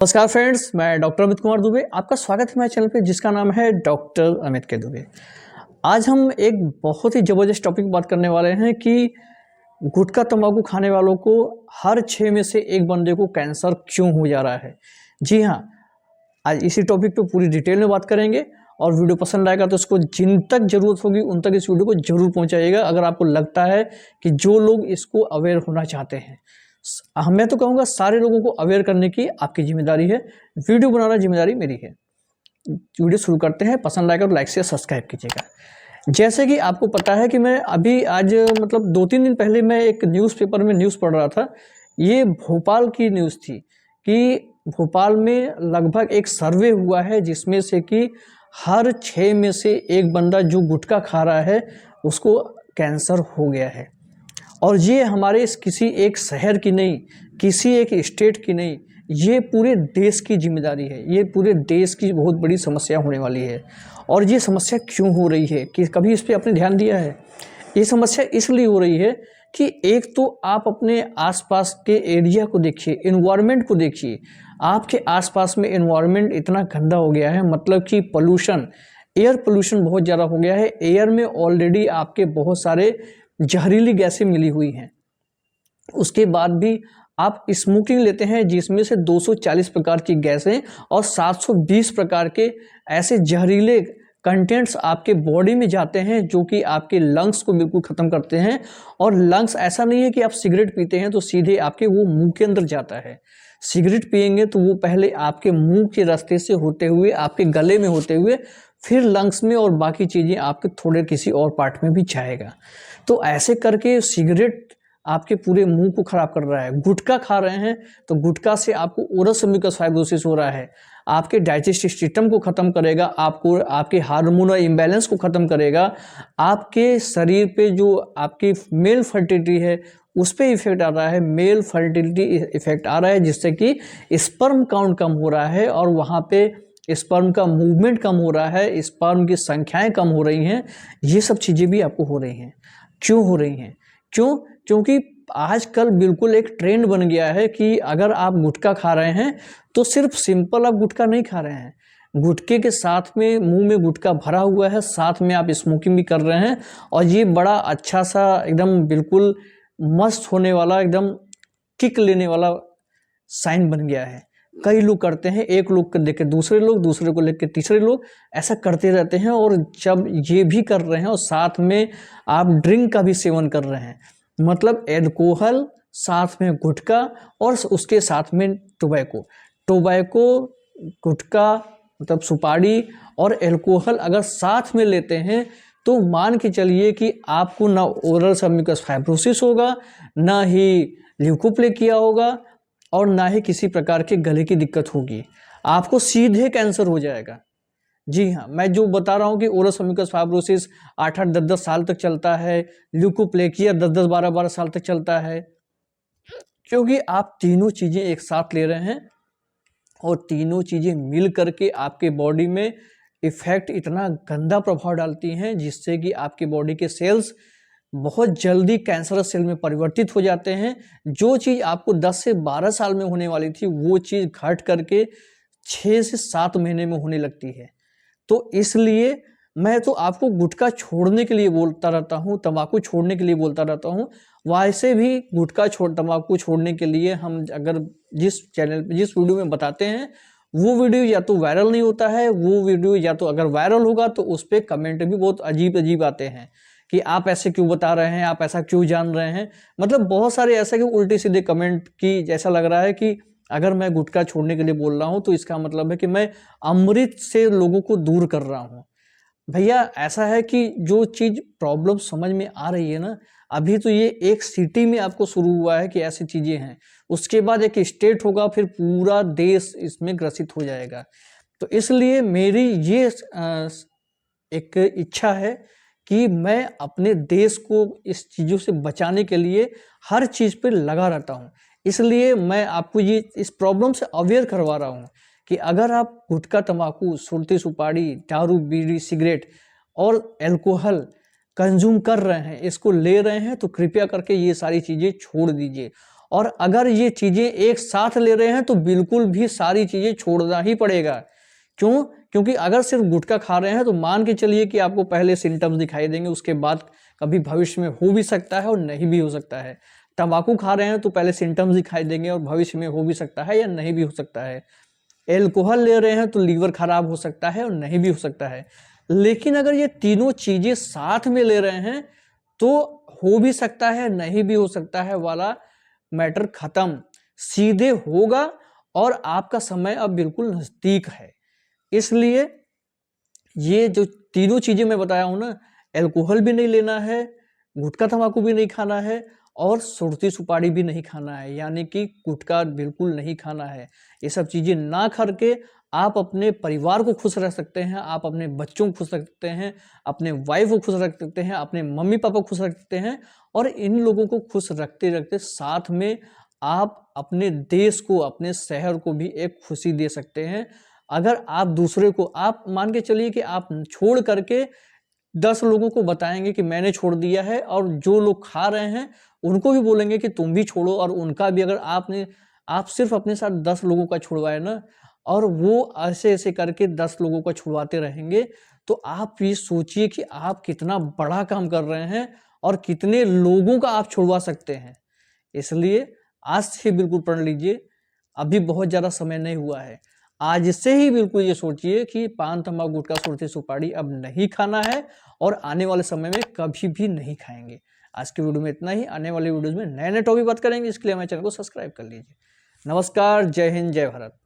नमस्कार फ्रेंड्स, मैं डॉक्टर अमित कुमार दुबे। आपका स्वागत है मेरे चैनल पे जिसका नाम है डॉक्टर अमित के दुबे। आज हम एक बहुत ही ज़बरदस्त टॉपिक बात करने वाले हैं कि गुटखा तंबाकू खाने वालों को हर 6 में से एक बंदे को कैंसर क्यों हो जा रहा है। जी हाँ, आज इसी टॉपिक पे पूरी डिटेल में बात करेंगे और वीडियो पसंद आएगा तो इसको जिन तक ज़रूरत होगी उन तक इस वीडियो को ज़रूर पहुँचाइएगा, अगर आपको लगता है कि जो लोग इसको अवेयर होना चाहते हैं। मैं तो कहूँगा सारे लोगों को अवेयर करने की आपकी जिम्मेदारी है, वीडियो बनाना जिम्मेदारी मेरी है। वीडियो शुरू करते हैं, पसंद आएगा तो लाइक से सब्सक्राइब कीजिएगा। जैसे कि आपको पता है कि मैं अभी आज मतलब 2-3 दिन पहले मैं एक न्यूज़पेपर में न्यूज़ पढ़ रहा था। ये भोपाल की न्यूज़ थी कि भोपाल में लगभग एक सर्वे हुआ है जिसमें से कि हर 6 में से एक बंदा जो गुटखा खा रहा है उसको कैंसर हो गया है। और ये हमारे किसी एक शहर की नहीं, किसी एक स्टेट की नहीं, ये पूरे देश की जिम्मेदारी है। ये पूरे देश की बहुत बड़ी समस्या होने वाली है। और ये समस्या क्यों हो रही है कि कभी इस पे आपने ध्यान दिया है? ये समस्या इसलिए हो रही है कि एक तो आप अपने आसपास के एरिया को देखिए, एनवायरनमेंट को देखिए। आपके आसपास में एनवायरनमेंट इतना गंदा हो गया है, मतलब कि पोल्यूशन, एयर पोल्यूशन बहुत ज़्यादा हो गया है। एयर में ऑलरेडी आपके बहुत सारे जहरीली गैसें मिली हुई हैं। उसके बाद भी आप स्मोकिंग लेते हैं जिसमें से 240 प्रकार की गैसें और 720 प्रकार के ऐसे जहरीले कंटेंट्स आपके बॉडी में जाते हैं जो कि आपके लंग्स को बिल्कुल ख़त्म करते हैं। और लंग्स ऐसा नहीं है कि आप सिगरेट पीते हैं तो सीधे आपके वो मुंह के अंदर जाता है। सिगरेट पिएंगे तो वो पहले आपके मुंह के रास्ते से होते हुए आपके गले में होते हुए फिर लंग्स में और बाकी चीज़ें आपके थोड़े किसी और पार्ट में भी जाएगा। तो ऐसे करके सिगरेट आपके पूरे मुंह को खराब कर रहा है। गुटखा खा रहे हैं तो गुटखा से आपको ओरस म्यूकस फाइब्रोसिस हो रहा है, आपके डाइजेस्टिव सिस्टम को ख़त्म करेगा, आपको आपके हार्मोनल इम्बैलेंस को ख़त्म करेगा, आपके शरीर पे जो आपकी मेल फर्टिलिटी है उस पर इफेक्ट आ रहा है। मेल फर्टिलिटी इफेक्ट आ रहा है जिससे कि स्पर्म काउंट कम हो रहा है और वहाँ पे स्पर्म का मूवमेंट कम हो रहा है, स्पर्म की संख्याएं कम हो रही हैं। ये सब चीज़ें भी आपको हो रही हैं। क्यों हो रही हैं? क्यों? क्योंकि आजकल बिल्कुल एक ट्रेंड बन गया है कि अगर आप गुटखा खा रहे हैं तो सिर्फ सिंपल आप गुटखा नहीं खा रहे हैं, गुटखे के साथ में मुंह में गुटखा भरा हुआ है, साथ में आप स्मोकिंग भी कर रहे हैं। और ये बड़ा अच्छा सा एकदम बिल्कुल मस्त होने वाला, एकदम किक लेने वाला साइन बन गया है। कई लोग करते हैं, एक लोग को देख के दूसरे लोग, दूसरे को लेकर के तीसरे लोग, ऐसा करते रहते हैं। और जब ये भी कर रहे हैं और साथ में आप ड्रिंक का भी सेवन कर रहे हैं, मतलब एल्कोहल साथ में गुटखा और उसके साथ में टोबैको, गुटखा मतलब सुपारी और एल्कोहल अगर साथ में लेते हैं तो मान के चलिए कि आपको ना ओरल म्यूकस फाइब्रोसिस होगा, ना ही ल्यूकोप्लेकिया होगा और ना ही किसी प्रकार के गले की दिक्कत होगी। आपको सीधे कैंसर हो जाएगा। जी हाँ, मैं जो बता रहा हूँ कि ओरल म्यूकस फाइब्रोसिस 8-8, 10-10 साल तक चलता है, ल्यूकोप्लेकिया 10-10, 12-12 साल तक चलता है, क्योंकि आप तीनों चीज़ें एक साथ ले रहे हैं और तीनों चीज़ें मिल करके आपके बॉडी में इफेक्ट इतना गंदा प्रभाव डालती हैं जिससे कि आपके बॉडी के सेल्स बहुत जल्दी कैंसरस सेल में परिवर्तित हो जाते हैं। जो चीज़ आपको 10 से 12 साल में होने वाली थी वो चीज़ घट करके 6 से 7 महीने में होने लगती है। तो इसलिए मैं तो आपको गुटखा छोड़ने के लिए बोलता रहता हूँ, तंबाकू छोड़ने के लिए बोलता रहता हूँ। वैसे भी तंबाकू छोड़ने के लिए हम अगर जिस चैनल पे जिस वीडियो में बताते हैं वो वीडियो या तो वायरल नहीं होता है, वो वीडियो या तो अगर वायरल होगा तो उस पर कमेंट भी बहुत अजीब अजीब आते हैं कि आप ऐसे क्यों बता रहे हैं, आप ऐसा क्यों जान रहे हैं। मतलब बहुत सारे ऐसे कि उल्टे सीधे कमेंट की जैसा लग रहा है कि अगर मैं गुटखा छोड़ने के लिए बोल रहा हूँ तो इसका मतलब है कि मैं अमृत से लोगों को दूर कर रहा हूँ। भैया ऐसा है कि जो चीज़ प्रॉब्लम समझ में आ रही है ना, अभी तो ये एक सिटी में आपको शुरू हुआ है कि ऐसी चीज़ें हैं, उसके बाद एक स्टेट होगा, फिर पूरा देश इसमें ग्रसित हो जाएगा। तो इसलिए मेरी ये एक इच्छा है कि मैं अपने देश को इस चीज़ों से बचाने के लिए हर चीज़ पे लगा रहता हूँ। इसलिए मैं आपको ये इस प्रॉब्लम से अवेयर करवा रहा हूँ कि अगर आप गुटखा, तंबाकू, सुलती सुपारी, दारू, बीड़ी, सिगरेट और अल्कोहल कंज्यूम कर रहे हैं, इसको ले रहे हैं, तो कृपया करके ये सारी चीज़ें छोड़ दीजिए। और अगर ये चीज़ें एक साथ ले रहे हैं तो बिल्कुल भी सारी चीज़ें छोड़ना ही पड़ेगा। क्यों? क्योंकि अगर सिर्फ गुटखा खा रहे हैं तो मान के चलिए कि आपको पहले सिम्टम्स दिखाई देंगे, उसके बाद कभी भविष्य में हो भी सकता है और नहीं भी हो सकता है। तंबाकू खा रहे हैं तो पहले सिम्टम्स दिखाई देंगे और भविष्य में हो भी सकता है या नहीं भी हो सकता है। एल्कोहल ले रहे हैं तो लीवर खराब हो सकता है और नहीं भी हो सकता है। लेकिन अगर ये तीनों चीजें साथ में ले रहे हैं तो हो भी सकता है, नहीं भी हो सकता है वाला मैटर खत्म, सीधे होगा और आपका समय अब बिल्कुल नजदीक है। इसलिए ये जो तीनों चीजें मैं बताया हूं ना, एल्कोहल भी नहीं लेना है, गुटखा तंबाकू भी नहीं खाना है और सुरती सुपारी भी नहीं खाना है, यानी कि गुटखा बिल्कुल नहीं खाना है। ये सब चीजें ना करके आप अपने परिवार को खुश रख सकते हैं, आप अपने बच्चों को खुश रख सकते हैं, अपने वाइफ को खुश रख सकते हैं, अपने मम्मी पापा को खुश रख सकते हैं और इन लोगों को खुश रखते रखते साथ में आप अपने देश को, अपने शहर को भी एक खुशी दे सकते हैं। अगर आप दूसरे को, आप मान के चलिए कि आप छोड़ करके 10 लोगों को बताएंगे कि मैंने छोड़ दिया है और जो लोग खा रहे हैं उनको भी बोलेंगे कि तुम भी छोड़ो, और उनका भी, अगर आप सिर्फ अपने साथ 10 लोगों का छुड़वाए ना और वो ऐसे ऐसे करके 10 लोगों का छुड़वाते रहेंगे तो आप ये सोचिए कि आप कितना बड़ा काम कर रहे हैं और कितने लोगों का आप छुड़वा सकते हैं। इसलिए आज से बिल्कुल पढ़ लीजिए, अभी बहुत ज़्यादा समय नहीं हुआ है। आज से ही बिल्कुल ये सोचिए कि पान, तंबाकू, गुटखा, सुरती, सुपारी अब नहीं खाना है और आने वाले समय में कभी भी नहीं खाएंगे। आज की वीडियो में इतना ही। आने वाली वीडियोज़ में नए नए टॉपिक बात करेंगे, इसके लिए हमारे चैनल को सब्सक्राइब कर लीजिए। नमस्कार, जय हिंद, जय भारत।